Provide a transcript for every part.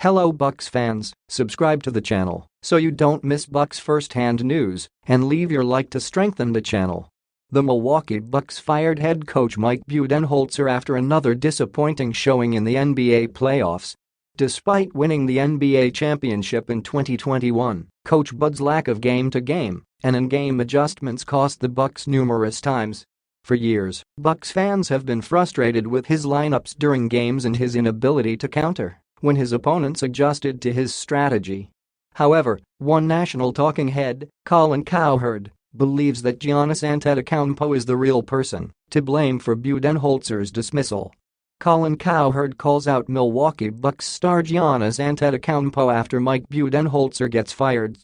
Hello Bucks fans, subscribe to the channel so you don't miss Bucks first-hand news and leave your like to strengthen the channel. The Milwaukee Bucks fired head coach Mike Budenholzer after another disappointing showing in the NBA playoffs. Despite winning the NBA championship in 2021, Coach Bud's lack of game-to-game and in-game adjustments cost the Bucks numerous times. For years, Bucks fans have been frustrated with his lineups during games and his inability to counter when his opponents adjusted to his strategy. However, one national talking head, Colin Cowherd, believes that Giannis Antetokounmpo is the real person to blame for Budenholzer's dismissal. Colin Cowherd calls out Milwaukee Bucks star Giannis Antetokounmpo after Mike Budenholzer gets fired.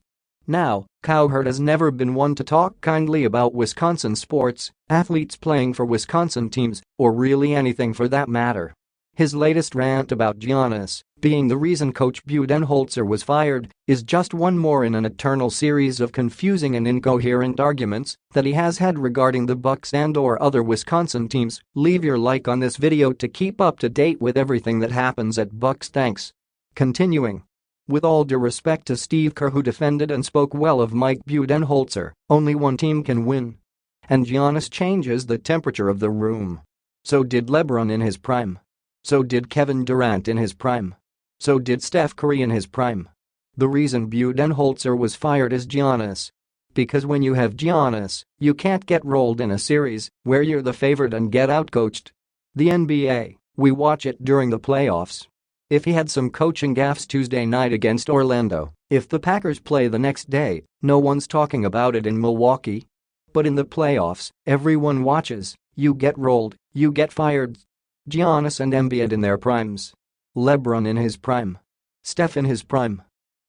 Now, Cowherd has never been one to talk kindly about Wisconsin sports, athletes playing for Wisconsin teams, or really anything for that matter. His latest rant about Giannis being the reason Coach Budenholzer was fired is just one more in an eternal series of confusing and incoherent arguments that he has had regarding the Bucks and/or other Wisconsin teams. Leave your like on this video to keep up to date with everything that happens at Bucks. Thanks. Continuing. With all due respect to Steve Kerr, who defended and spoke well of Mike Budenholzer, only one team can win. And Giannis changes the temperature of the room. So did LeBron in his prime. So did Kevin Durant in his prime. So did Steph Curry in his prime. The reason Budenholzer was fired is Giannis. Because when you have Giannis, you can't get rolled in a series where you're the favorite and get outcoached. The NBA, we watch it during the playoffs. If he had some coaching gaffes Tuesday night against Orlando, if the Packers play the next day, no one's talking about it in Milwaukee. But in the playoffs, everyone watches, you get rolled, you get fired. Giannis and Embiid in their primes. LeBron in his prime. Steph in his prime.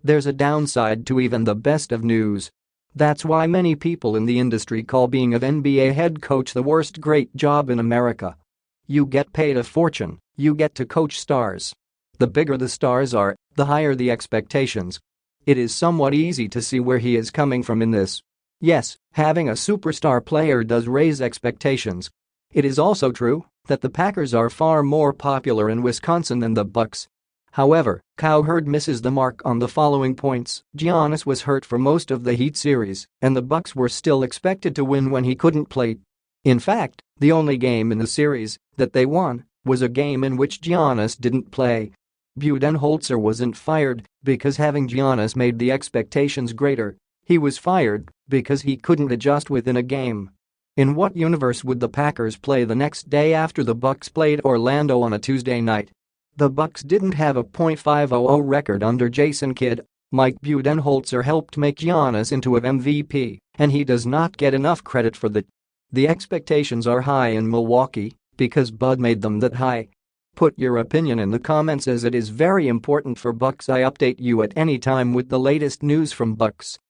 There's a downside to even the best of news. That's why many people in the industry call being an NBA head coach the worst great job in America. You get paid a fortune, you get to coach stars. The bigger the stars are, the higher the expectations. It is somewhat easy to see where he is coming from in this. Yes, having a superstar player does raise expectations. It is also true that the Packers are far more popular in Wisconsin than the Bucks. However, Cowherd misses the mark on the following points. Giannis was hurt for most of the Heat series, and the Bucks were still expected to win when he couldn't play. In fact, the only game in the series that they won was a game in which Giannis didn't play. Budenholzer wasn't fired because having Giannis made the expectations greater. He was fired because he couldn't adjust within a game. In what universe would the Packers play the next day after the Bucks played Orlando on a Tuesday night? The Bucks didn't have a .500 record under Jason Kidd. Mike Budenholzer helped make Giannis into an MVP, and he does not get enough credit for that. The expectations are high in Milwaukee because Bud made them that high. Put your opinion in the comments, as it is very important for Bucks. I update you at any time with the latest news from Bucks.